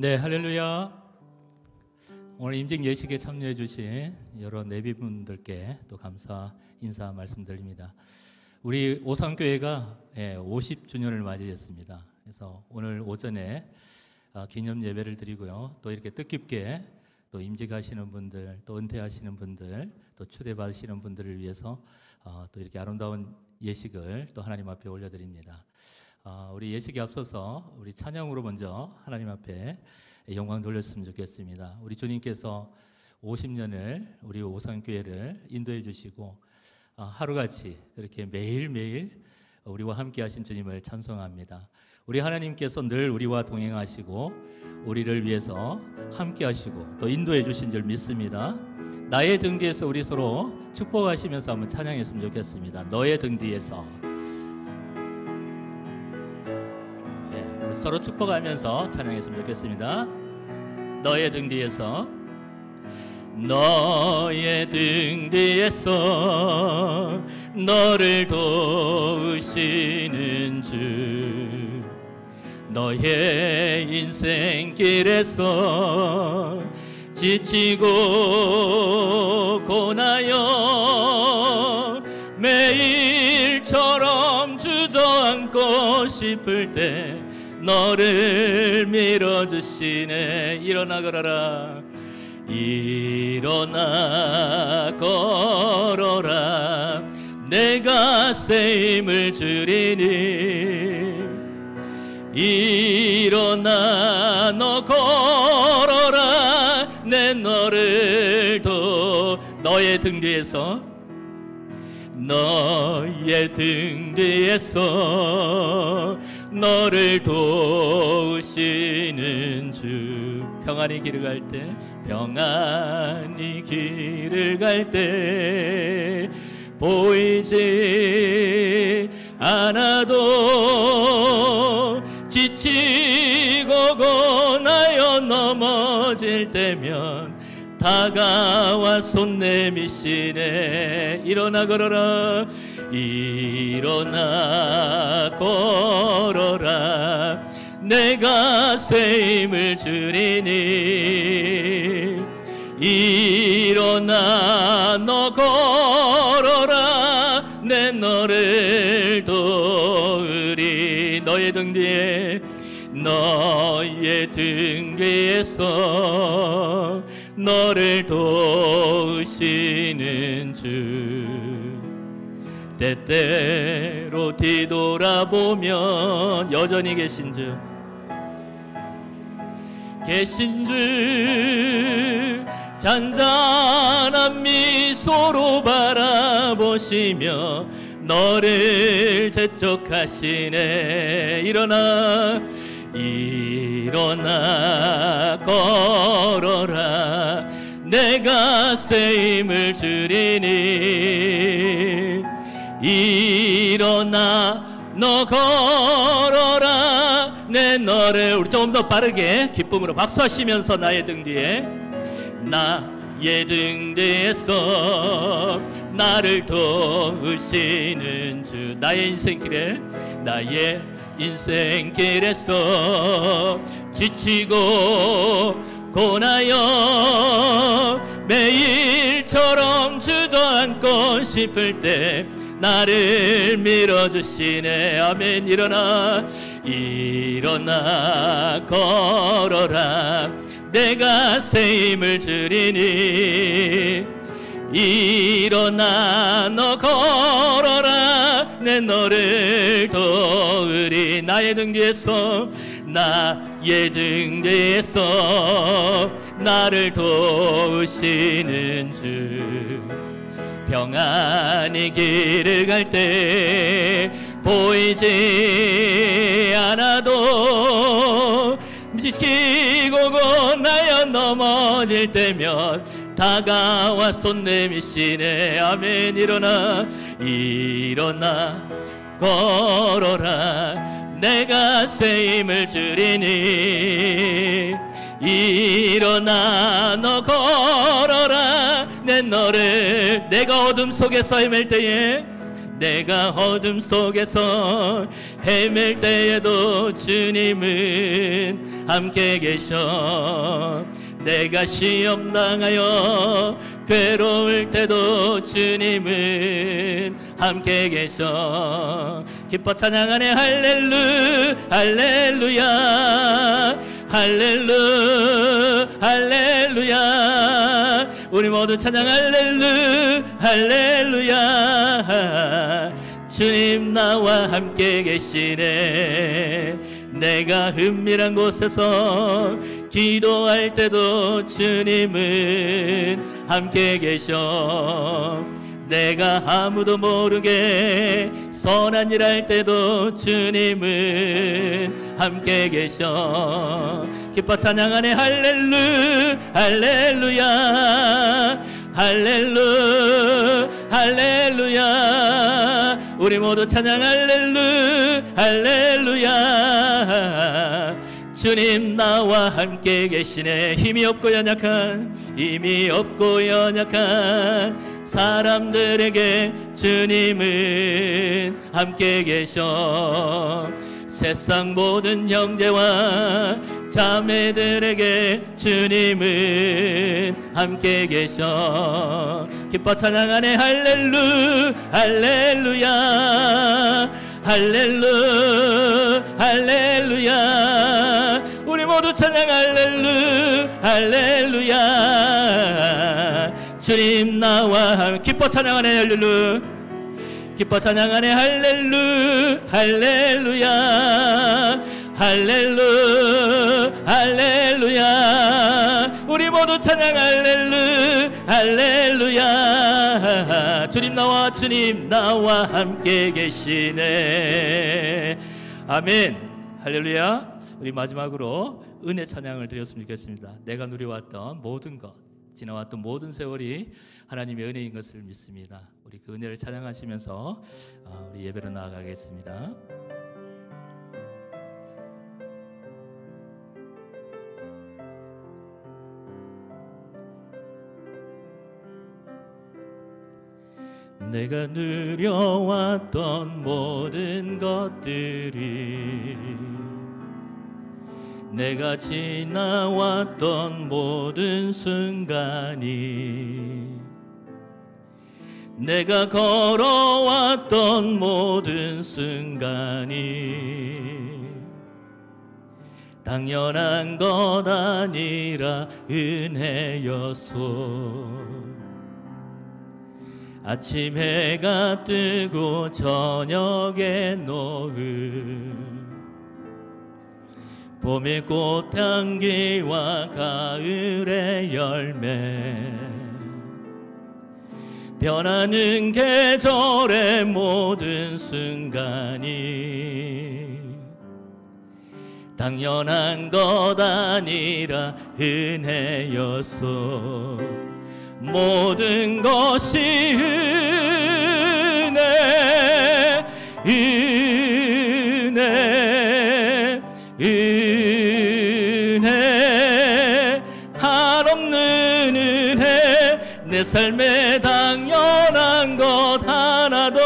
네, 할렐루야. 오늘 임직 예식에 참여해 주신 여러 내비분들께 또 감사 인사 말씀드립니다. 우리 오산교회가 50주년을 맞이했습니다. 그래서 오늘 오전에 기념 예배를 드리고요. 또 이렇게 뜻깊게 또 임직하시는 분들, 또 은퇴하시는 분들, 또 추대받으시는 분들을 위해서 또 이렇게 아름다운 예식을 또 하나님 앞에 올려드립니다. 우리 예식에 앞서서 우리 찬양으로 먼저 하나님 앞에 영광 돌렸으면 좋겠습니다. 우리 주님께서 50년을 우리 오산교회를 인도해 주시고 하루같이 그렇게 매일매일 우리와 함께 하신 주님을 찬송합니다. 우리 하나님께서 늘 우리와 동행하시고 우리를 위해서 함께 하시고 또 인도해 주신 줄 믿습니다. 나의 등 뒤에서 우리 서로 축복하시면서 한번 찬양했으면 좋겠습니다. 너의 등 뒤에서. 우리 서로 축복하면서 찬양했으면 좋겠습니다. 너의 등 뒤에서. 너의 등 뒤에서 너를 도우시는 주, 너의 인생길에서 지치고 고나여 매일처럼 주저앉고 싶을 때 너를 밀어주시네. 일어나 걸어라. 일어나 걸어라. 내가 쓰임을 주리니. 일어나 너 걸어라. 내 너를 너의 등 뒤에서, 너의 등 뒤에서 너를 도우시는 주. 평안히 길을 갈 때, 평안히 길을 갈 때 보이지 않아도 지치고 고나여 넘어질 때면 다가와 손 내미시네. 일어나 걸어라. 일어나 걸어라. 내가 쓰임을 주리니. 일어나 너 걸어라. 내 너를 도우리. 너의 등 뒤에, 너의 등 뒤에서 너를 도우시는 주. 때때로 뒤돌아보면 여전히 계신 주, 잔잔한 미소로 바라보시며 너를 재촉하시네. 일어나. 일어나 걸어라. 내가 쓰임을 주리니. 일어나 너 걸어라. 내 너를, 우리 조금 더 빠르게 기쁨으로 박수하시면서 나의 등 뒤에, 나의 등 뒤에서 나를 도우시는 주. 나의 인생길에, 나의 인생길에서 지치고 고나여 매일처럼 주저앉고 싶을 때 나를 밀어주시네. 아멘. 일어나. 일어나 걸어라. 내가 쓰임을 주리니. 일어나 너 걸어라. 내 너를 도우리. 나의 등 뒤에서, 나의 등 뒤에서 나를 도우시는 주. 평안히 길을 갈 때 보이지 않아도 지치고 고나여 넘어질 때면 다가와 손 내미시네. 아멘. 일어나. 일어나 걸어라. 내가 쓰임을 주리니. 일어나 너 걸어라. 내 너를, 내가 어둠 속에서 헤맬 때에, 내가 어둠 속에서 헤맬 때에도 주님은 함께 계셔. 내가 시험 당하여 괴로울 때도 주님은 함께 계셔. 기뻐 찬양하네 할렐루야 할렐루야. 우리 모두 찬양 할렐루야. 주님 나와 함께 계시네. 내가 은밀한 곳에서 기도할 때도 주님은 함께 계셔. 내가 아무도 모르게 선한 일 할 때도 주님은 함께 계셔. 기뻐 찬양하네 할렐루야 할렐루야. 우리 모두 찬양 할렐루야. 주님 나와 함께 계시네. 힘이 없고 연약한 사람들에게 주님은 함께 계셔. 세상 모든 형제와 자매들에게 주님은 함께 계셔. 기뻐 찬양하네 할렐루야 할렐루야. 우리 모두 찬양 할렐루야. 주님 나와 기뻐 찬양하네 할렐루야. 기뻐 찬양하네 할렐루야 할렐루야. 우리 모두 찬양 할렐루야. 주님 나와 함께 계시네. 아멘. 할렐루야. 우리 마지막으로 은혜 찬양을 드렸으면 좋겠습니다. 내가 누려왔던 모든 것, 지나왔던 모든 세월이 하나님의 은혜인 것을 믿습니다. 우리 그 은혜를 찬양하시면서 우리 예배로 나아가겠습니다. 내가 누려왔던 모든 것들이, 내가 지나왔던 모든 순간이, 내가 걸어왔던 모든 순간이 당연한 것 아니라 은혜였소. 아침 해가 뜨고 저녁에 노을, 봄의 꽃향기와 가을의 열매, 변하는 계절의 모든 순간이 당연한 것 아니라 은혜였소. 모든 것이 은혜, 은혜, 은혜, 한없는 은혜. 내 삶에 당연한 것 하나도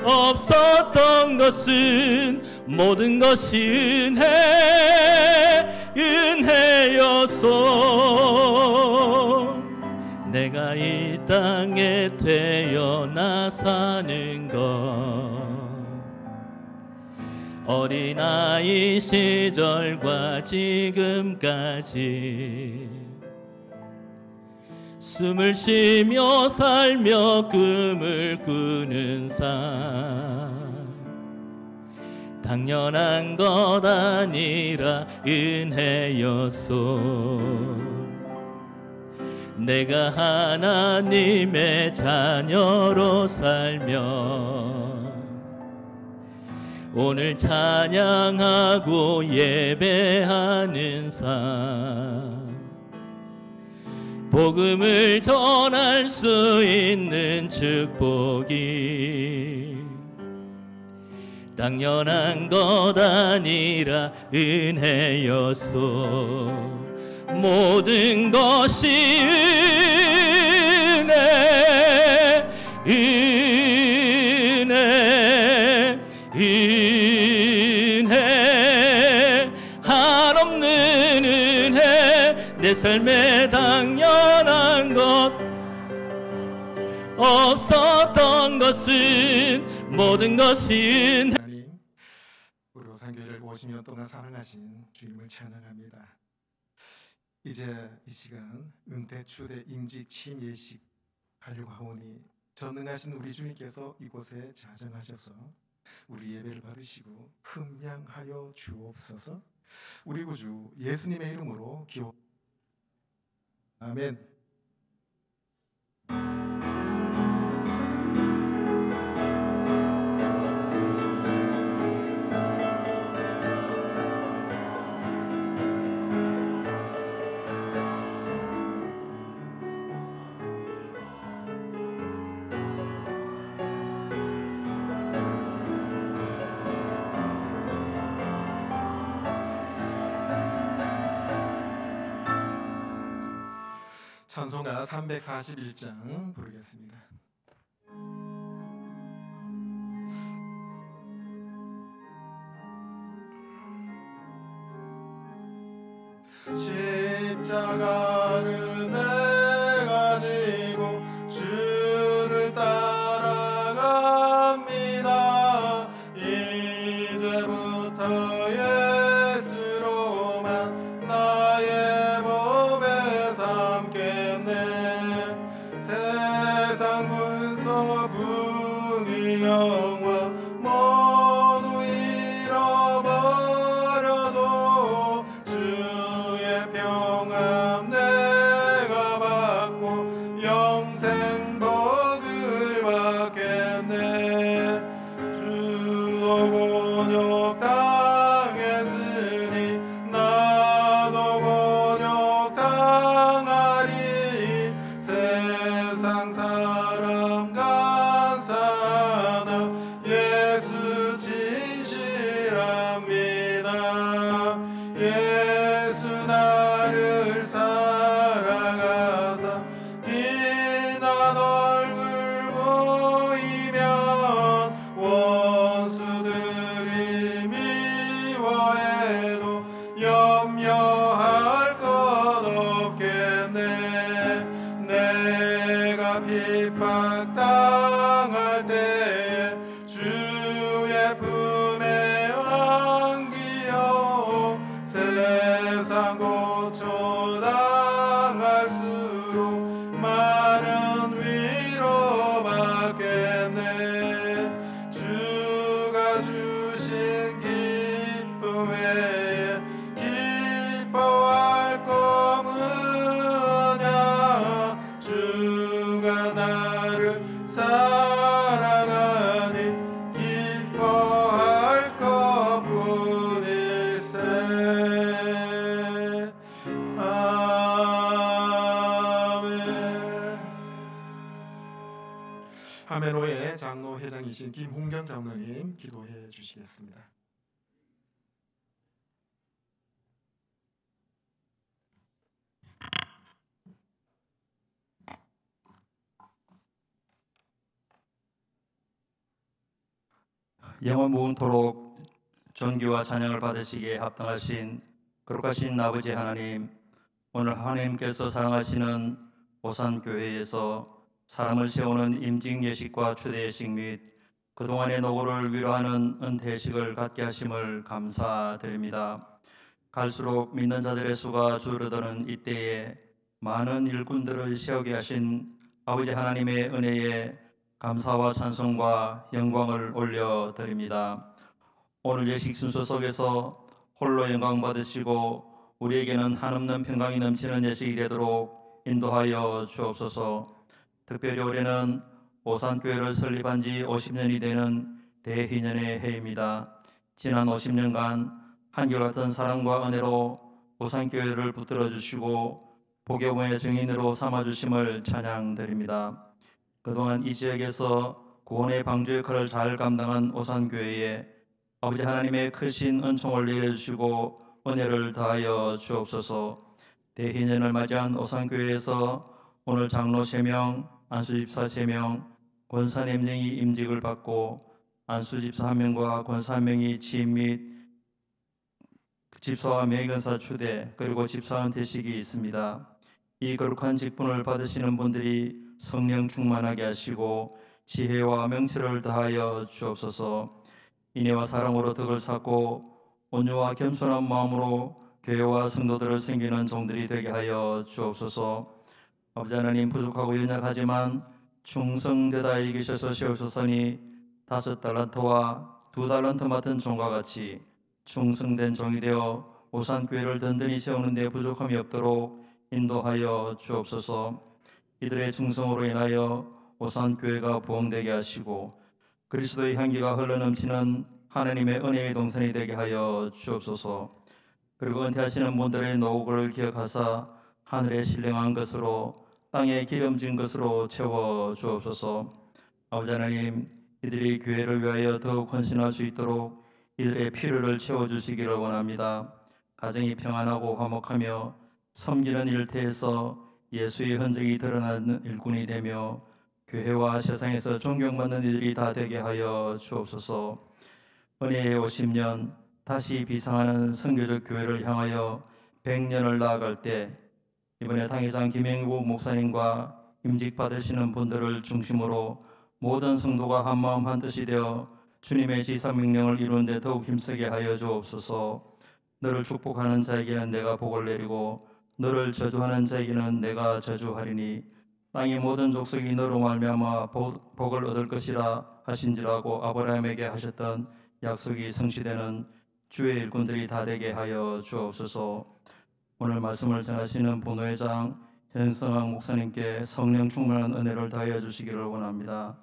없었던 것은 모든 것이 은혜, 은혜였소. 내가 이 땅에 태어나 사는 것, 어린아이 시절과 지금까지 숨을 쉬며 살며 꿈을 꾸는 삶, 당연한 것 아니라 은혜였소. 내가 하나님의 자녀로 살며 오늘 찬양하고 예배하는 삶, 복음을 전할 수 있는 축복이 당연한 것 아니라 은혜였소. 모든 것이 은혜, 은혜, 은혜, 한없는 삶에 당연한 것 없었던 것은 모든 것이 하나님, 우리 오산교회를 50년 동안 사랑하신 주님을 찬양합니다. 이제 이 시간 은퇴 추대 임직 취임 예식 하려고 하오니 전능하신 우리 주님께서 이곳에 자정하셔서 우리 예배를 받으시고 흠양하여 주옵소서. 우리 구주 예수님의 이름으로 기도. 아멘. 찬송가 341장 부르겠습니다. 십자가를 내가 지고 주를 따라갑니다. 이제부터 예수로만 나의 법에 삼겠네. 세상 문서 부귀 영화 모두 잃어버려도 주의 평안 내가 받고 영생 복을 받겠네. 주도 곤욕 당했으니 나도 곤욕 당하리. 세상 사람 간사하나 예수 진실합니다. 예수 나를 사랑하사 비난 얼굴 보이면 원수들이 미워해도 염려할 것 없겠네. 내가 핍박당할 때에 주의 품에 안기어 세상 고초당할수록 많은 위로받겠네. 주가 주신 기쁨 외에 기뻐할 거 뭐냐. 주가 나를 사랑하니 기뻐할 것뿐일세. 아멘. 하메노의 장로 회장이신 김홍경 장로님 기도해 주시겠습니다. 영원 무궁토록 존귀와 찬양을 받으시기에 합당하신 거룩하신 아버지 하나님, 오늘 하나님께서 사랑하시는 오산교회에서 사람을 세우는 임직예식과 추대예식 및 그동안의 노고를 위로하는 은퇴예식을 갖게 하심을 감사드립니다. 갈수록 믿는 자들의 수가 줄어드는 이때에 많은 일꾼들을 세우게 하신 아버지 하나님의 은혜에 감사와 찬송과 영광을 올려드립니다. 오늘 예식 순서 속에서 홀로 영광 받으시고 우리에게는 한없는 평강이 넘치는 예식이 되도록 인도하여 주옵소서. 특별히 올해는 오산교회를 설립한 지 50년이 되는 대희년의 해입니다. 지난 50년간 한결같은 사랑과 은혜로 오산교회를 붙들어 주시고 복음의 증인으로 삼아주심을 찬양드립니다. 그동안 이 지역에서 구원의 방주 역할을 잘 감당한 오산교회에 아버지 하나님의 크신 은총을 내려주시고 은혜를 다하여 주옵소서. 대희년을 맞이한 오산교회에서 오늘 장로 3명, 안수집사 3명, 권사 4명이 임직을 받고 안수집사 1명과 권사 1명이 취임 및 집사와 매근사 추대 그리고 집사 은퇴식이 있습니다. 이 거룩한 직분을 받으시는 분들이 성령 충만하게 하시고 지혜와 명철을 다하여 주옵소서. 인애와 사랑으로 덕을 쌓고 온유와 겸손한 마음으로 교회와 성도들을 섬기는 종들이 되게 하여 주옵소서. 아버지 하나님, 부족하고 연약하지만 충성되다 이기셔서 세우셨으니 5달란트와 2달란트 맡은 종과 같이 충성된 종이 되어 오산교회를 든든히 세우는 데 부족함이 없도록 인도하여 주옵소서. 이들의 충성으로 인하여 오산교회가 부흥되게 하시고 그리스도의 향기가 흘러넘치는 하나님의 은혜의 동산이 되게 하여 주옵소서. 그리고 은퇴하시는 분들의 노후를 기억하사 하늘에 신령한 것으로 땅에 기름진 것으로 채워 주옵소서. 아버지 하나님, 이들이 교회를 위하여 더욱 헌신할 수 있도록 이들의 필요를 채워주시기를 원합니다. 가정이 평안하고 화목하며 섬기는 일터에서 예수의 흔적이 드러나는 일꾼이 되며 교회와 세상에서 존경받는 이들이 다 되게 하여 주옵소서. 은혜의 50년 다시 비상하는 선교적 교회를 향하여 100년을 나아갈 때 이번에 당회장 김영국 목사님과 임직 받으시는 분들을 중심으로 모든 성도가 한마음 한뜻이 되어 주님의 지사명령을 이루는 데 더욱 힘쓰게 하여 주옵소서. 너를 축복하는 자에게는 내가 복을 내리고 너를 저주하는 자에게는 내가 저주하리니 땅의 모든 족속이 너로 말미암아 복을 얻을 것이라 하신지라고 아브라함에게 하셨던 약속이 성취되는 주의 일꾼들이 다 되게 하여 주옵소서. 오늘 말씀을 전하시는 본회장 현성학 목사님께 성령 충만한 은혜를 더하여 주시기를 원합니다.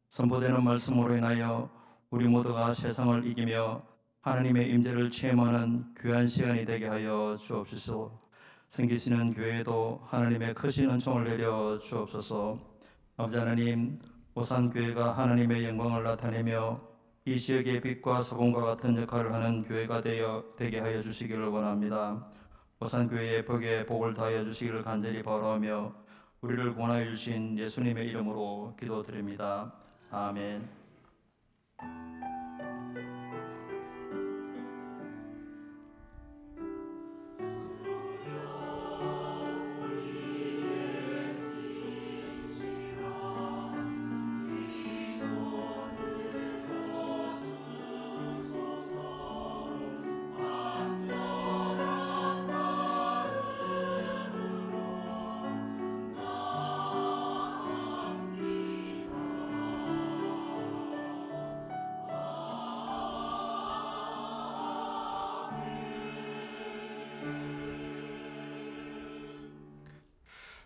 선포되는 말씀으로 인하여 우리 모두가 세상을 이기며 하나님의 임재를 체험하는 귀한 시간이 되게 하여 주옵소서. 섬기시는 교회에도 하나님의 크신 은총을 내려 주옵소서. 아버지 하나님, 오산교회가 하나님의 영광을 나타내며 이 지역의 빛과 소금과 같은 역할을 하는 교회가 되게 하여 주시기를 원합니다. 오산교회의 덕에 복을 다하여 주시기를 간절히 바라며 우리를 구원하여 주신 예수님의 이름으로 기도드립니다. 아멘.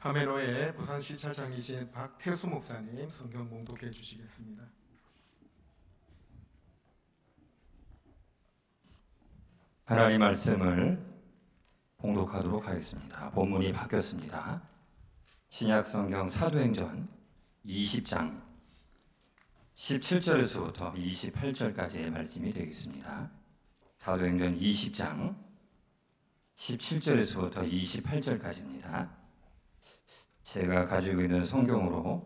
하메로의 부산시찰장이신 박태수 목사님 성경 봉독해 주시겠습니다. 하나님 말씀을 봉독하도록 하겠습니다. 본문이 바뀌었습니다. 신약성경 사도행전 20장 17절에서부터 28절까지의 말씀이 되겠습니다. 사도행전 20장 17절에서부터 28절까지입니다. 제가 가지고 있는 성경으로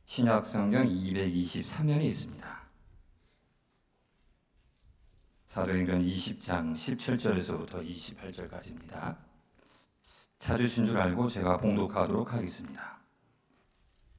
신약성경 223면이 있습니다. 사도행전 20장 17절에서부터 28절까지입니다. 찾으신 줄 알고 제가 봉독하도록 하겠습니다.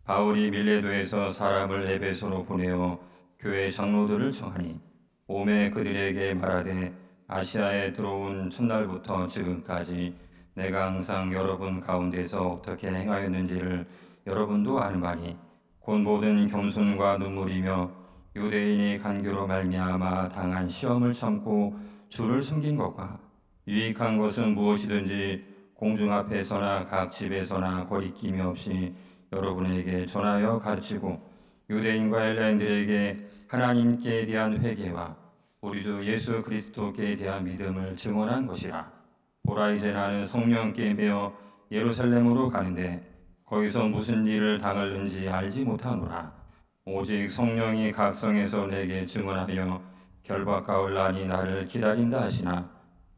바울이 밀레도에서 사람을 에베소로 보내어 교회 장로들을 청하니 오매 그들에게 말하되 아시아에 들어온 첫날부터 지금까지 내가 항상 여러분 가운데서 어떻게 행하였는지를 여러분도 아는바니 곧 모든 겸손과 눈물이며 유대인의 간교로 말미암아 당한 시험을 참고 주를 숨긴 것과 유익한 것은 무엇이든지 공중 앞에서나 각 집에서나 거리낌이 없이 여러분에게 전하여 가르치고 유대인과 헬라인들에게 하나님께 대한 회개와 우리 주 예수 그리스도께 대한 믿음을 증언한 것이라. 보라, 이제 나는 성령께 매어 예루살렘으로 가는데 거기서 무슨 일을 당할는지 알지 못하노라. 오직 성령이 각성에서 내게 증언하여 결박가올라니 나를 기다린다 하시나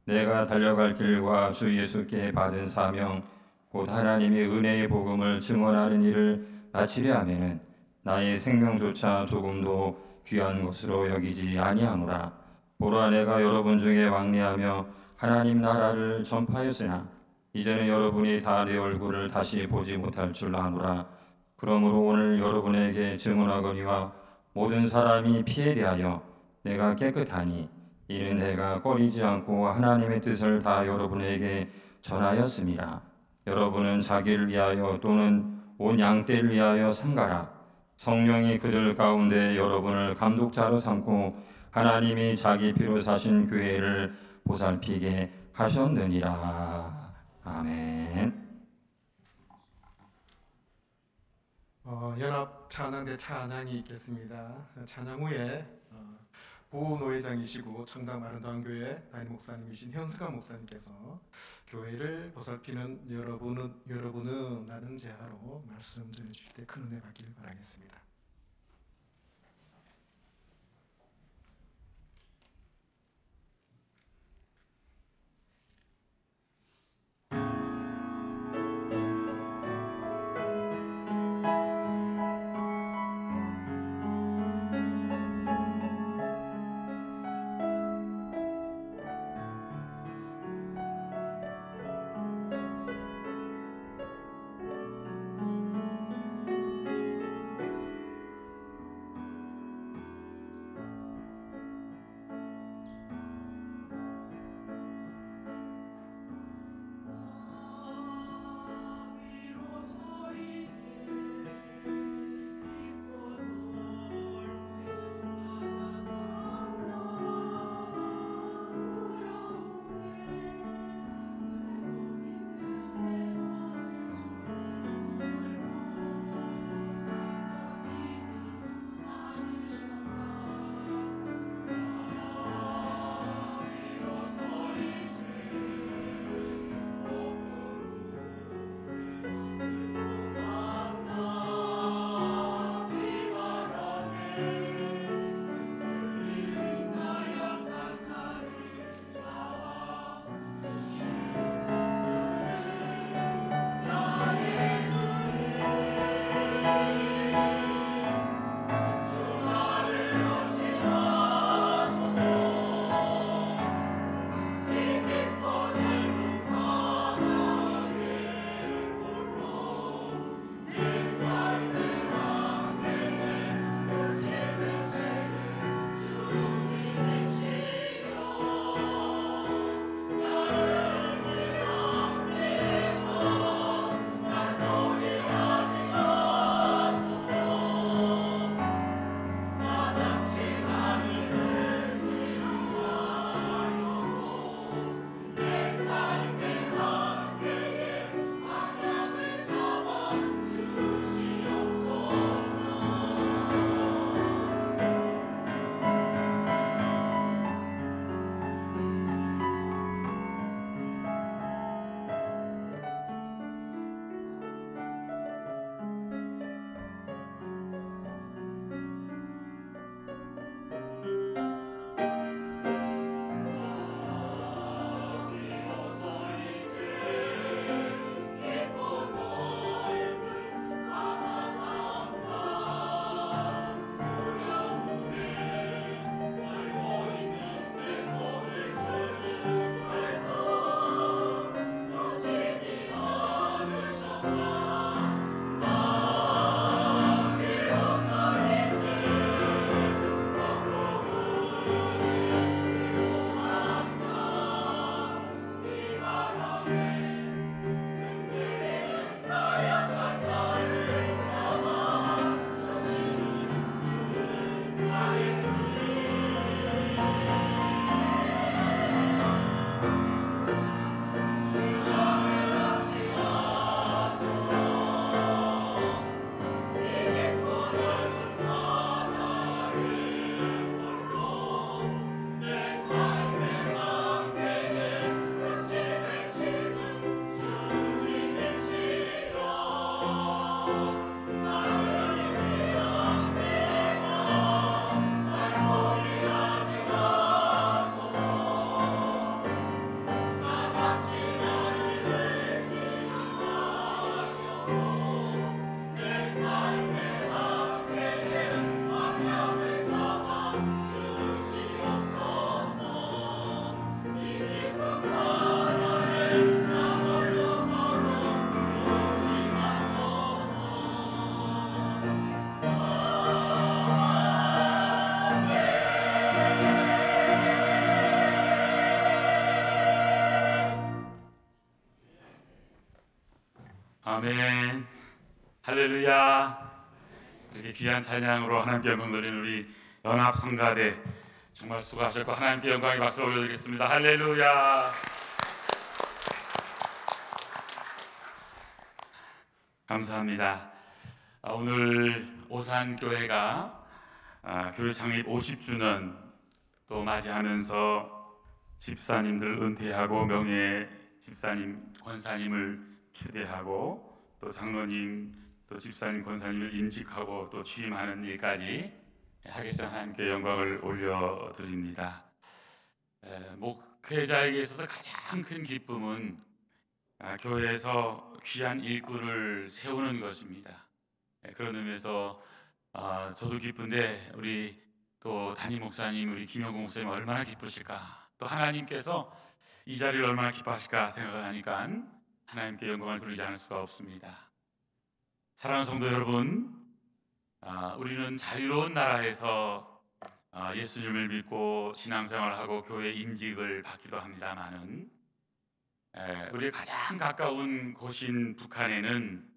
내가 달려갈 길과 주 예수께 받은 사명 곧 하나님의 은혜의 복음을 증언하는 일을 마치려 하면은 나의 생명조차 조금도 귀한 것으로 여기지 아니하노라. 보라, 내가 여러분 중에 왕래하며 하나님 나라를 전파했으나 이제는 여러분이 다 내 얼굴을 다시 보지 못할 줄 아노라. 그러므로 오늘 여러분에게 증언하거니와 모든 사람이 피에 대하여 내가 깨끗하니 이는 내가 꺼리지 않고 하나님의 뜻을 다 여러분에게 전하였습니다. 여러분은 자기를 위하여 또는 온 양떼를 위하여 상가라. 성령이 그들 가운데 여러분을 감독자로 삼고 하나님이 자기 피로 사신 교회를 보살피게 하셨느니라. 아멘. 연합 찬양대 찬양이 있겠습니다. 찬양 후에 부노회장이시고 청담 아름다운 교회 담임 목사님이신 현수가 목사님께서 교회를 보살피는 여러분은 라는 제하로 말씀 전해주실 때 큰 은혜 받기를 바라겠습니다. 이렇게 귀한 찬양으로 하나님께 영광 돌리는 우리 연합성가대 정말 수고하셨고 하나님께 영광의 박수 올려드리겠습니다. 할렐루야. 감사합니다. 오늘 오산교회가 교회 창립 50주년 또 맞이하면서 집사님들 은퇴하고 명예 집사님, 권사님을 추대하고 또 장로님, 또 집사님, 권사님을 임직하고 또 취임하는 일까지 하기 위해서 하나님께 영광을 올려드립니다. 목회자에게 있어서 가장 큰 기쁨은 교회에서 귀한 일꾼을 세우는 것입니다. 그런 의미에서 저도 기쁜데 우리 또 담임 목사님, 우리 김영국 목사님 얼마나 기쁘실까, 또 하나님께서 이 자리를 얼마나 기뻐하실까 생각을 하니까 하나님께 영광을 돌리지 않을 수가 없습니다. 사랑하는 성도 여러분, 우리는 자유로운 나라에서 예수님을 믿고 신앙생활하고 교회 임직을 받기도 합니다마는 우리의 가장 가까운 곳인 북한에는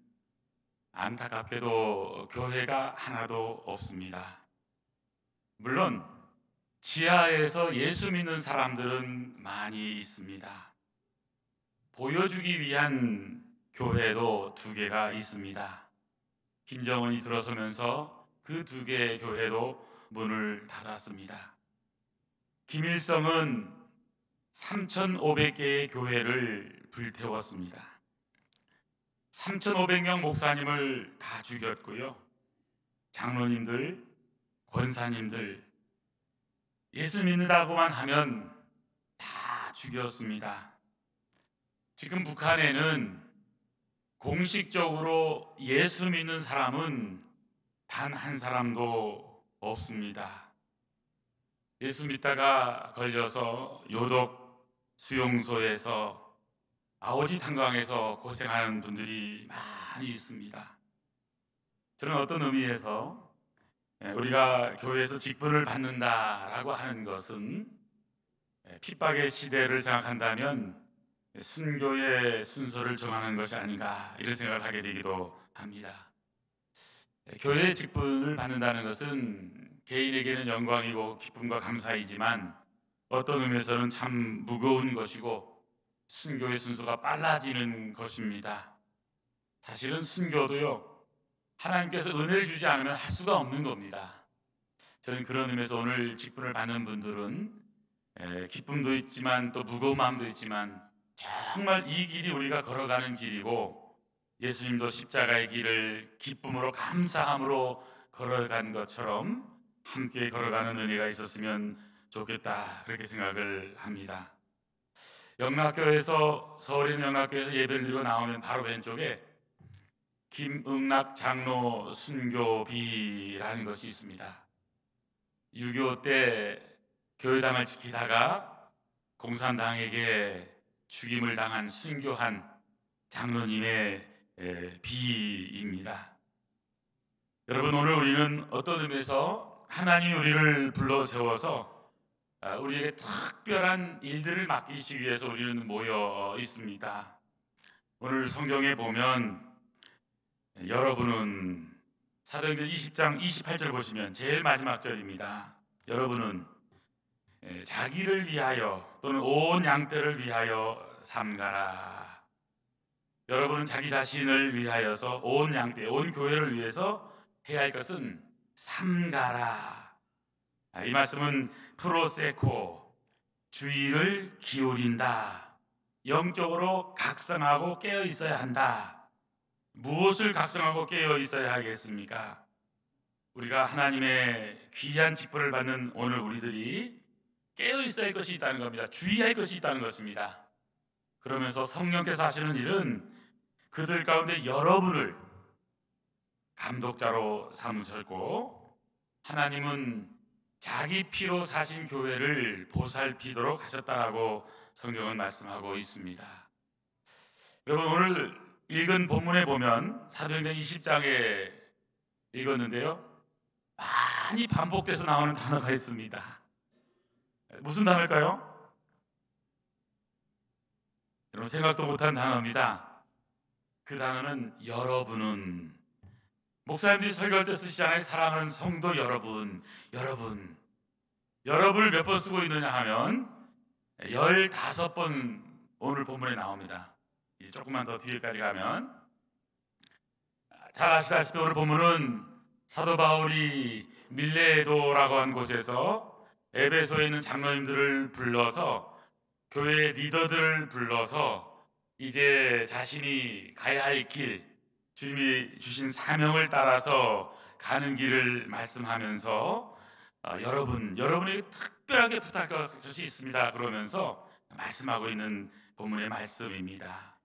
안타깝게도 교회가 하나도 없습니다. 물론 지하에서 예수 믿는 사람들은 많이 있습니다. 보여주기 위한 교회도 2개가 있습니다. 김정은이 들어서면서 그 2개의 교회도 문을 닫았습니다. 김일성은 3,500개의 교회를 불태웠습니다. 3,500명 목사님을 다 죽였고요. 장로님들, 권사님들, 예수 믿는다고만 하면 다 죽였습니다. 지금 북한에는 공식적으로 예수 믿는 사람은 단 한 사람도 없습니다. 예수 믿다가 걸려서 요독 수용소에서 아오지 탄광에서 고생하는 분들이 많이 있습니다. 저는 어떤 의미에서 우리가 교회에서 직분을 받는다라고 하는 것은 핍박의 시대를 생각한다면 순교의 순서를 정하는 것이 아닌가, 이런 생각을 하게 되기도 합니다. 교회의 직분을 받는다는 것은 개인에게는 영광이고 기쁨과 감사이지만 어떤 의미에서는 참 무거운 것이고 순교의 순서가 빨라지는 것입니다. 사실은 순교도요, 하나님께서 은혜를 주지 않으면 할 수가 없는 겁니다. 저는 그런 의미에서 오늘 직분을 받는 분들은 기쁨도 있지만 또 무거운 마음도 있지만 정말 이 길이 우리가 걸어가는 길이고 예수님도 십자가의 길을 기쁨으로 감사함으로 걸어간 것처럼 함께 걸어가는 은혜가 있었으면 좋겠다, 그렇게 생각을 합니다. 영락교에서, 서울의 영락교에서 예배를 드리고 나오면 바로 왼쪽에 김응락 장로 순교비라는 것이 있습니다. 6.25 때 교회당을 지키다가 공산당에게 죽임을 당한 순교한 장로님의 비입니다. 여러분, 오늘 우리는 어떤 의미에서 하나님이 우리를 불러 세워서 우리에게 특별한 일들을 맡기시기 위해서 우리는 모여 있습니다. 오늘 성경에 보면 여러분은, 사도행전 20장 28절 보시면 제일 마지막 절입니다. 여러분은 자기를 위하여 또는 온 양떼를 위하여 삼가라. 여러분은 자기 자신을 위하여서 온 양떼, 온 교회를 위해서 해야 할 것은 삼가라. 이 말씀은 프로세코, 주의를 기울인다, 영적으로 각성하고 깨어 있어야 한다. 무엇을 각성하고 깨어 있어야 하겠습니까? 우리가 하나님의 귀한 직분을 받는 오늘 우리들이 깨어 있어야 할 것이 있다는 겁니다. 주의할 것이 있다는 것입니다. 그러면서 성령께서 하시는 일은 그들 가운데 여러분을 감독자로 삼으셨고, 하나님은 자기 피로 사신 교회를 보살피도록 하셨다라고 성경은 말씀하고 있습니다. 여러분, 오늘 읽은 본문에 보면 사도행전 20장에 읽었는데요, 많이 반복돼서 나오는 단어가 있습니다. 무슨 단어일까요? 여러분, 생각도 못한 단어입니다. 그 단어는 여러분은. 목사님들이 설교할 때 쓰시잖아요. 사랑하는 성도 여러분을 몇 번 쓰고 있느냐 하면 15번 오늘 본문에 나옵니다. 이제 조금만 더 뒤에까지 가면 잘 아시다시피 오늘 본문은 사도 바울이 밀레도라고 한 곳에서 에베소에 있는 장로님들을 불러서 교회 리더들을 불러서 이제 자신이 가야 할 길, 주님이 주신 사명을 따라서 가는 길을 말씀하면서 여러분에게 특별하게 부탁할 것이 있습니다. 그러면서 말씀하고 있는 본문의 말씀입니다.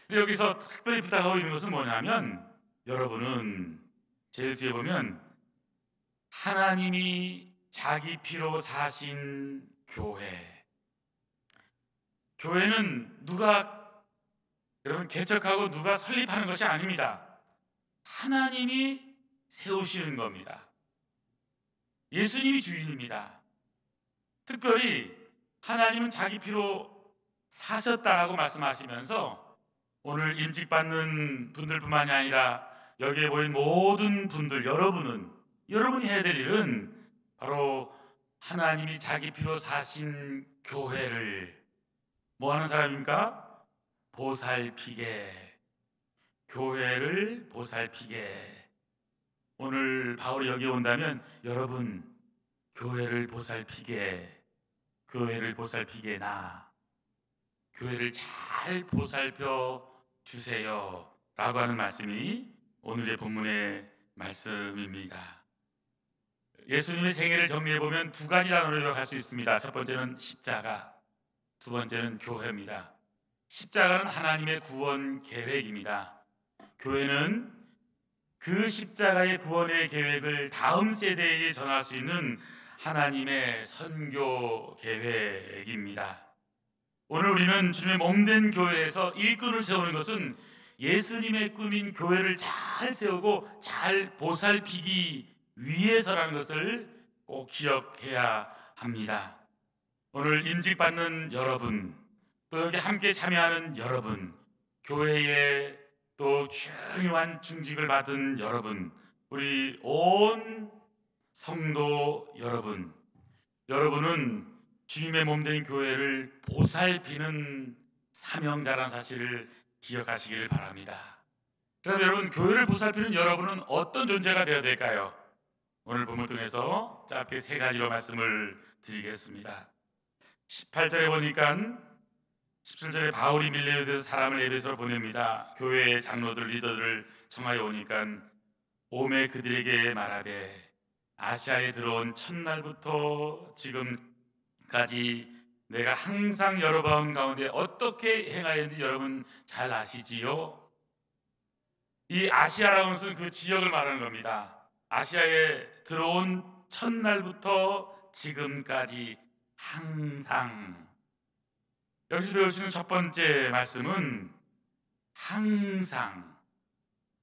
근데 여기서 특별히 부탁하고 있는 것은 뭐냐면 여러분은 제일 뒤에 보면 하나님이 자기 피로 사신 교회. 교회는 여러분 개척하고 누가 설립하는 것이 아닙니다. 하나님이 세우시는 겁니다. 예수님이 주인입니다. 특별히 하나님은 자기 피로 사셨다라고 말씀하시면서 오늘 임직받는 분들뿐만이 아니라 여기에 모인 모든 분들, 여러분이 해야 될 일은 바로 하나님이 자기 피로 사신 교회를 뭐 하는 사람입니까? 보살피게, 교회를 보살피게. 오늘 바울이 여기 온다면 여러분 교회를 보살피게 나 교회를 잘 보살펴 주세요 라고 하는 말씀이 오늘의 본문의 말씀입니다. 예수님의 생애를 정리해보면 두 가지 단어로 요약할 수 있습니다. 첫 번째는 십자가, 두 번째는 교회입니다. 십자가는 하나님의 구원 계획입니다. 교회는 그 십자가의 구원의 계획을 다음 세대에 전할 수 있는 하나님의 선교 계획입니다. 오늘 우리는 주님의 몸된 교회에서 일꾼을 세우는 것은 예수님의 꿈인 교회를 잘 세우고 잘 보살피기 위해서라는 것을 꼭 기억해야 합니다. 오늘 임직받는 여러분, 또 여기 함께 참여하는 여러분, 교회에 또 중요한 중직을 받은 여러분, 우리 온 성도 여러분은 주님의 몸된 교회를 보살피는 사명자라는 사실을 기억하시길 바랍니다. 그럼 여러분, 교회를 보살피는 여러분은 어떤 존재가 되어야 될까요? 오늘 본문 통해서 짧게 세 가지로 말씀을 드리겠습니다. 18절에 보니까 17절에 바울이 밀레도에서 사람을 에베소로 보냅니다. 교회의 장로들, 리더들을 청하여 오니까 오매 그들에게 말하되 아시아에 들어온 첫날부터 지금까지 내가 항상 여러 번 가운데 어떻게 행하였는지 여러분 잘 아시지요? 이 아시아라는 것은 그 지역을 말하는 겁니다. 아시아에 들어온 첫날부터 지금까지 항상. 여기서 배울 수 있는 첫 번째 말씀은 항상,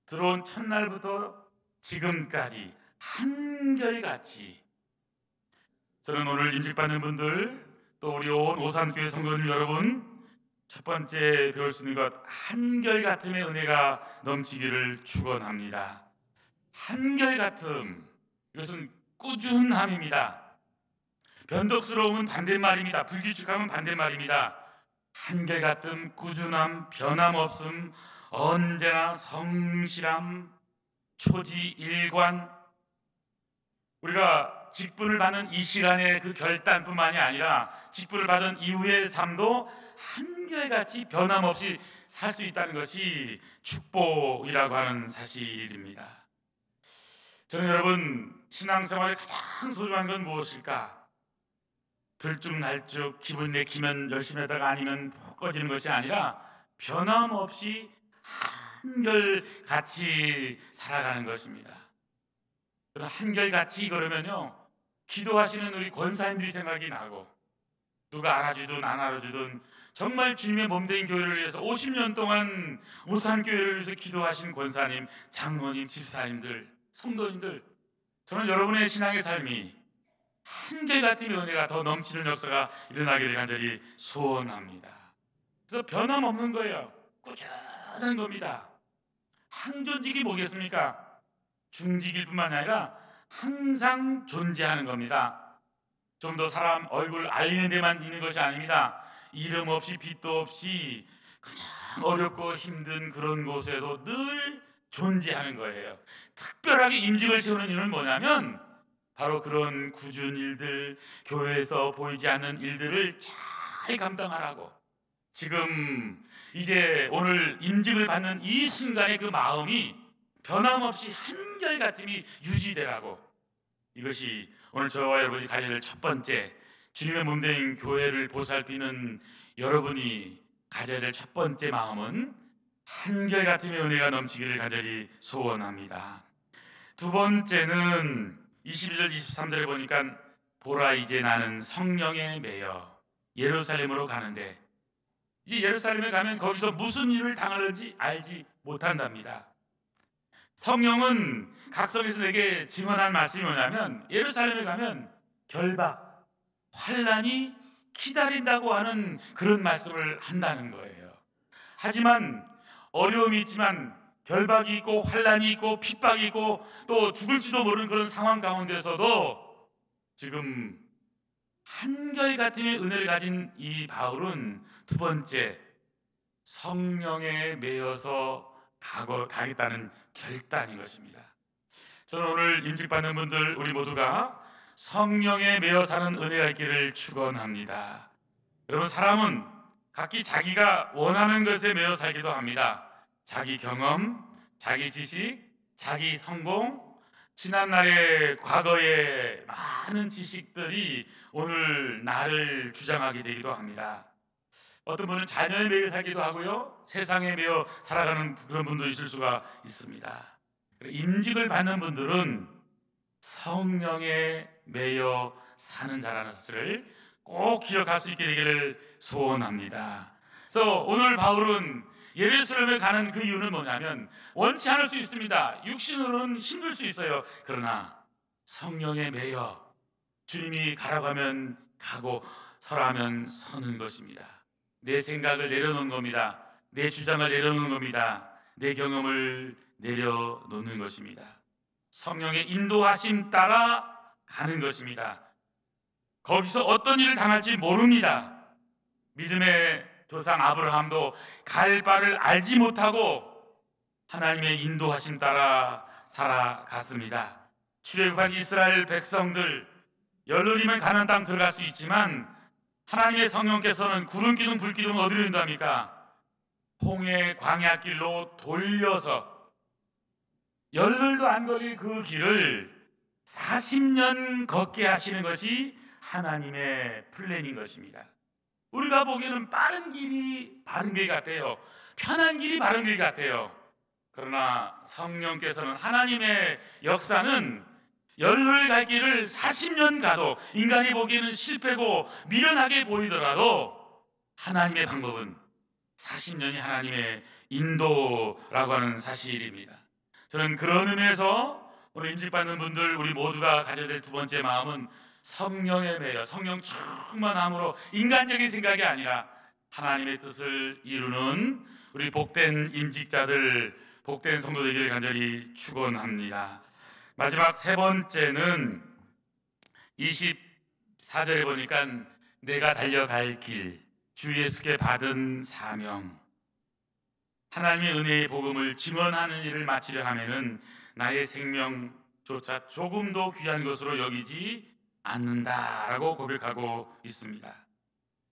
들어온 첫날부터 지금까지 한결같이. 저는 오늘 임직받는 분들, 또 우리 온 오산교회 성도님 여러분, 첫 번째 배울 수 있는 것, 한결같음의 은혜가 넘치기를 축원합니다. 한결같음, 이것은 꾸준함입니다. 변덕스러움은 반대말입니다. 불규칙함은 반대말입니다. 한결같음, 꾸준함, 변함없음, 언제나 성실함, 초지일관. 우리가 직분을 받는 이 시간의 그 결단뿐만이 아니라 직분을 받은 이후의 삶도 한결같이 변함없이 살 수 있다는 것이 축복이라고 하는 사실입니다. 저는 여러분, 신앙생활에 가장 소중한 건 무엇일까? 들쭉날쭉 기분 내키면 열심히 하다가 아니면 푹 꺼지는 것이 아니라 변함없이 한결같이 살아가는 것입니다. 한결같이 그러면요, 기도하시는 우리 권사님들이 생각이 나고, 누가 알아주든 안 알아주든 정말 주님의 몸된 교회를 위해서 50년 동안 오산교회를 위해서 기도하신 권사님, 장로님, 집사님들, 성도님들, 저는 여러분의 신앙의 삶이 한결같은 은혜가 더 넘치는 역사가 일어나기를 간절히 소원합니다. 그래서 변함없는 거예요. 꾸준한 겁니다. 항존직이 뭐겠습니까? 중직일 뿐만 아니라 항상 존재하는 겁니다. 좀 더 사람 얼굴 알리는 데만 있는 것이 아닙니다. 이름 없이 빛도 없이 그냥 어렵고 힘든 그런 곳에도 늘 존재하는 거예요. 특별하게 임직을 세우는 이유는 뭐냐면 바로 그런 굳은 일들, 교회에서 보이지 않는 일들을 잘 감당하라고. 지금 이제 오늘 임직을 받는 이 순간의 그 마음이 변함없이 한결같음이 유지되라고. 이것이 오늘 저와 여러분이 가져야 될 첫 번째, 주님의 몸된 교회를 보살피는 여러분이 가져야 될 첫 번째 마음은 한결같음의 은혜가 넘치기를 간절히 소원합니다. 두 번째는 22절 23절에 보니까 보라 이제 나는 성령에 매여 예루살렘으로 가는데, 이제 예루살렘에 가면 거기서 무슨 일을 당하는지 알지 못한답니다. 성령은 각성에서 내게 증언한 말씀이 뭐냐면 예루살렘에 가면 결박, 환난이 기다린다고 하는 그런 말씀을 한다는 거예요. 하지만 어려움이 있지만 결박이 있고 환난이 있고 핍박이 있고 또 죽을지도 모르는 그런 상황 가운데서도 지금 한결같음의 은혜를 가진 이 바울은 두 번째, 성령에 매여서 가겠다는 결단인 것입니다. 저는 오늘 임직받는 분들 우리 모두가 성령에 매여 사는 은혜가 있기를 축원합니다. 여러분, 사람은 각기 자기가 원하는 것에 매여 살기도 합니다. 자기 경험, 자기 지식, 자기 성공, 지난날의 과거의 많은 지식들이 오늘 나를 주장하게 되기도 합니다. 어떤 분은 자녀에 매여 살기도 하고요, 세상에 매여 살아가는 그런 분도 있을 수가 있습니다. 임직을 받는 분들은 성령에 매여 사는 자라는 것을 꼭 기억할 수 있게 되기를 소원합니다. 그래서 오늘 바울은 예루살렘에 가는 그 이유는 뭐냐면 원치 않을 수 있습니다. 육신으로는 힘들 수 있어요. 그러나 성령에 매여 주님이 가라고 하면 가고 서라 하면 서는 것입니다. 내 생각을 내려놓는 겁니다. 내 주장을 내려놓는 겁니다. 내 경험을 내려놓는 것입니다. 성령의 인도하심 따라 가는 것입니다. 거기서 어떤 일을 당할지 모릅니다. 믿음의 조상 아브라함도 갈 바를 알지 못하고 하나님의 인도하심 따라 살아갔습니다. 출애굽한 이스라엘 백성들 열흘이면 가나안 땅 들어갈 수 있지만 하나님의 성령께서는 구름 기둥 불 기둥 어디로 인도합니까? 홍해 광야길로 돌려서 열흘도 안 걸릴 그 길을 40년 걷게 하시는 것이 하나님의 플랜인 것입니다. 우리가 보기에는 빠른 길이 바른 길 같아요. 편한 길이 바른 길 같아요. 그러나 성령께서는, 하나님의 역사는 열흘 갈 길을 40년 가도 인간이 보기에는 실패고 미련하게 보이더라도 하나님의 방법은 40년이 하나님의 인도라고 하는 사실입니다. 저는 그런 의미에서 오늘 임직받는 분들 우리 모두가 가져야 될 두 번째 마음은 성령에 매여 성령 충만함으로 인간적인 생각이 아니라 하나님의 뜻을 이루는 우리 복된 임직자들, 복된 성도 되기를 간절히 축원합니다. 마지막 세 번째는 24절에 보니까 내가 달려갈 길, 주 예수께 받은 사명, 하나님의 은혜의 복음을 증언하는 일을 마치려 하면은 나의 생명조차 조금도 귀한 것으로 여기지 않는다라고 고백하고 있습니다.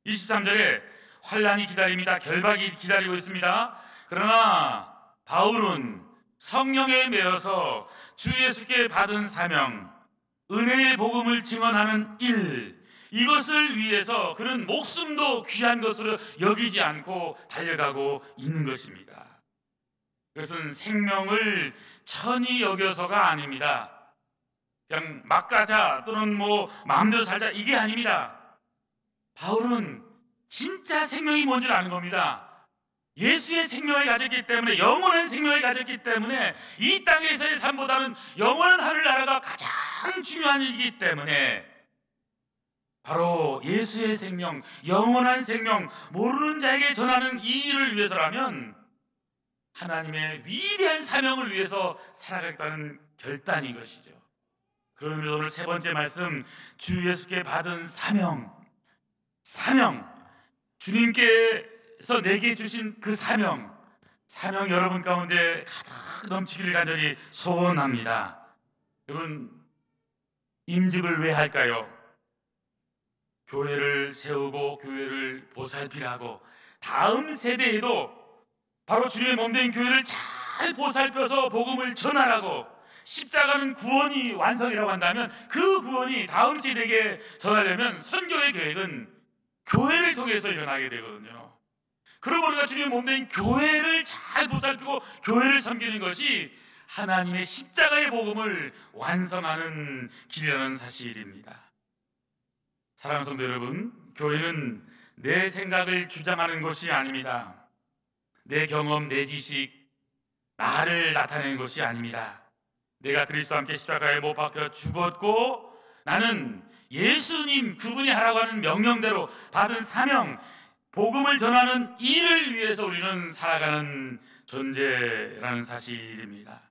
23절에 환난이 기다립니다. 결박이 기다리고 있습니다. 그러나 바울은 성령에 매여서 주 예수께 받은 사명, 은혜의 복음을 증언하는 일, 이것을 위해서 그는 목숨도 귀한 것으로 여기지 않고 달려가고 있는 것입니다. 그것은 생명을 천히 여겨서가 아닙니다. 그냥 막 가자 또는 마음대로 살자, 이게 아닙니다. 바울은 진짜 생명이 뭔지 아는 겁니다. 예수의 생명을 가졌기 때문에, 영원한 생명을 가졌기 때문에 이 땅에서의 삶보다는 영원한 하늘나라가 가장 중요한 일이기 때문에 바로 예수의 생명, 영원한 생명, 모르는 자에게 전하는 이 일을 위해서라면 하나님의 위대한 사명을 위해서 살아가겠다는 결단인 것이죠. 그러면서 오늘 세 번째 말씀, 주 예수께 받은 사명, 주님께서 내게 주신 그 사명 여러분 가운데 가득 넘치기를 간절히 소원합니다. 여러분, 임직을 왜 할까요? 교회를 세우고 교회를 보살피라고, 다음 세대에도 바로 주님의 몸된 교회를 잘 보살펴서 복음을 전하라고. 십자가는 구원이 완성이라고 한다면 그 구원이 다음 세대에게 전하려면 선교의 계획은 교회를 통해서 일어나게 되거든요. 그러고 우리가 주님의 몸된 교회를 잘 보살피고 교회를 섬기는 것이 하나님의 십자가의 복음을 완성하는 길이라는 사실입니다. 사랑하는 성도 여러분, 교회는 내 생각을 주장하는 것이 아닙니다. 내 경험, 내 지식, 나를 나타내는 것이 아닙니다. 내가 그리스도와 함께 십자가에 못 박혀 죽었고 나는 예수님 그분이 하라고 하는 명령대로 받은 사명, 복음을 전하는 일을 위해서 우리는 살아가는 존재라는 사실입니다.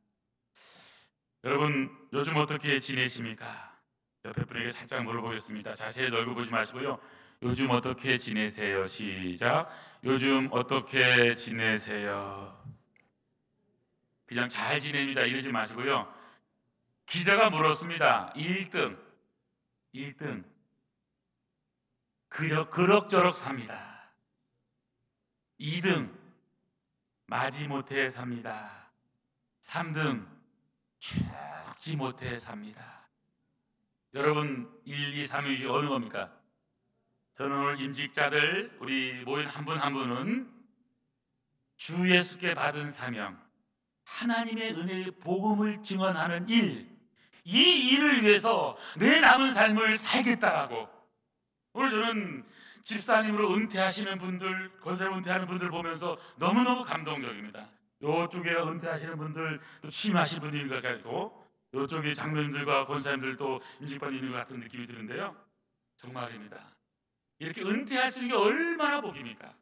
여러분, 요즘 어떻게 지내십니까? 옆에 분에게 살짝 물어보겠습니다. 자세히 얼굴 보지 마시고요. 요즘 어떻게 지내세요? 시작. 요즘 어떻게 지내세요? 그냥 잘 지냅니다 이러지 마시고요. 기자가 물었습니다. 1등 그럭저럭 삽니다. 2등 마지못해 삽니다. 3등 죽지 못해 삽니다. 여러분 1, 2, 3위 어느 겁니까? 저는 오늘 임직자들 우리 모인 한 분 한 분은 주 예수께 받은 사명, 하나님의 은혜의 복음을 증언하는 일, 이 일을 위해서 내 남은 삶을 살겠다라고. 오늘 저는 집사님으로 은퇴하시는 분들, 권사님 은퇴하는 분들 보면서 너무너무 감동적입니다. 이쪽에 은퇴하시는 분들, 또 취임하신 분이 가지고 이쪽에 장로님들과 권사님들 또 임직받는 있는 것 같은 느낌이 드는데요. 정말입니다. 이렇게 은퇴하시는 게 얼마나 복입니까?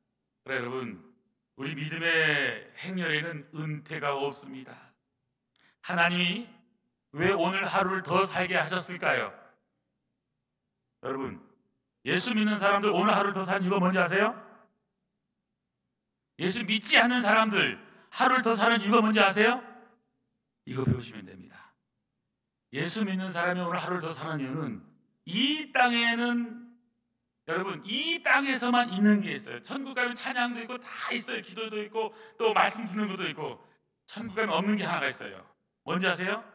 그래 여러분, 우리 믿음의 행렬에는 은퇴가 없습니다. 하나님이 왜 오늘 하루를 더 살게 하셨을까요? 여러분, 예수 믿는 사람들 오늘 하루를 더 사는 이유가 뭔지 아세요? 예수 믿지 않는 사람들 하루를 더 사는 이유가 뭔지 아세요? 이거 배우시면 됩니다. 예수 믿는 사람이 오늘 하루를 더 사는 이유는 이 땅에는, 여러분, 이 땅에서만 있는 게 있어요. 천국 가면 찬양도 있고 다 있어요. 기도도 있고 또 말씀 듣는 것도 있고. 천국 가면 없는 게 하나가 있어요. 뭔지 아세요?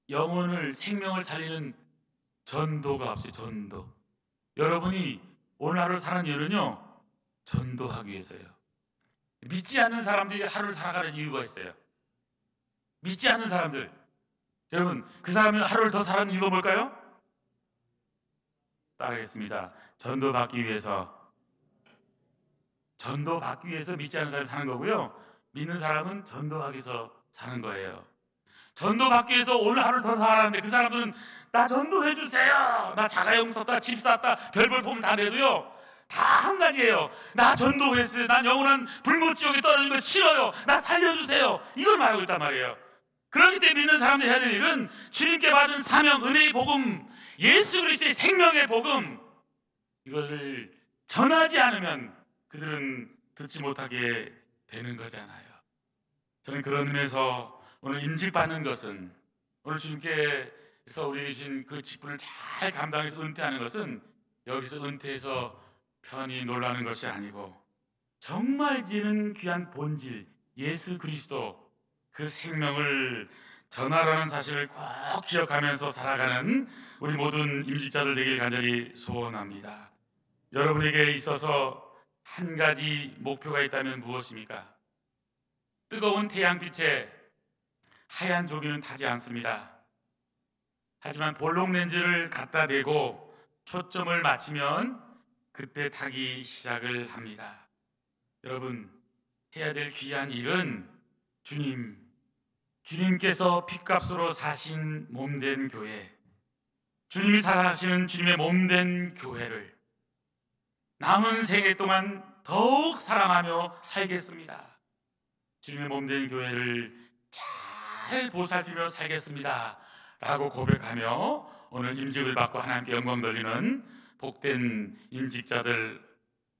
영혼을, 생명을 살리는 전도가 없어요. 전도. 여러분이 오늘 하루 사는 이유는요, 전도하기 위해서요. 믿지 않는 사람들이 하루를 살아가는 이유가 있어요. 믿지 않는 사람들, 여러분, 그 사람이 하루를 더 살아가는 이유가 뭘까요? 따르겠습니다. 전도받기 위해서 믿지 않는 사람이 사는 거고요, 믿는 사람은 전도하기 위해서 사는 거예요. 전도받기 위해서 오늘 하루를 더 살아가는데 그 사람들은 나 전도해 주세요, 나 자가용 썼다, 집 샀다, 별별 폼 다 내도요, 다 한 가지예요. 나 전도했어요. 난 영원한 불못지옥에 떨어지는 거 싫어요. 나 살려주세요. 이걸 말하고 있단 말이에요. 그렇기 때문에 믿는 사람들이 해야 될 일은 주님께 받은 사명, 은혜의 복음, 예수 그리스도의 생명의 복음, 이것을 전하지 않으면 그들은 듣지 못하게 되는 거잖아요. 저는 그런 의미에서 오늘 임직받는 것은, 오늘 주님께서 우리에게 주신 그 직분을 잘 감당해서 은퇴하는 것은 여기서 은퇴해서 편히 놀라는 것이 아니고 정말 지는 귀한 본질, 예수 그리스도 그 생명을 전하라는 사실을 꼭 기억하면서 살아가는 우리 모든 임직자들 되길 간절히 소원합니다. 여러분에게 있어서 한 가지 목표가 있다면 무엇입니까? 뜨거운 태양빛에 하얀 조기는 타지 않습니다. 하지만 볼록 렌즈를 갖다 대고 초점을 맞추면 그때 타기 시작을 합니다. 여러분, 해야 될 귀한 일은 주님께서 핏값으로 사신 몸된 교회, 주님이 사랑하시는 주님의 몸된 교회를 남은 생애 동안 더욱 사랑하며 살겠습니다. 주님의 몸된 교회를 잘 보살피며 살겠습니다 라고 고백하며 오늘 임직을 받고 하나님께 영광 돌리는 복된 임직자들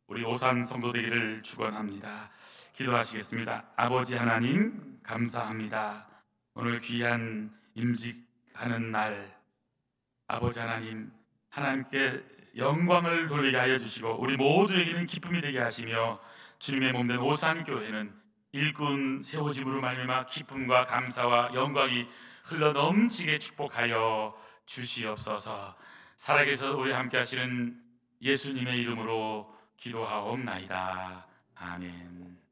우리 오산 성도 되기를 축원합니다. 기도하시겠습니다. 아버지 하나님 감사합니다. 오늘 귀한 임직하는 날 아버지 하나님 하나님께 영광을 돌리게 하여 주시고 우리 모두에게는 기쁨이 되게 하시며 주님의 몸된 오산교회는 일꾼 세워짐으로 말미암아 기쁨과 감사와 영광이 흘러 넘치게 축복하여 주시옵소서. 살아계셔서 우리 함께 하시는 예수님의 이름으로 기도하옵나이다. 아멘.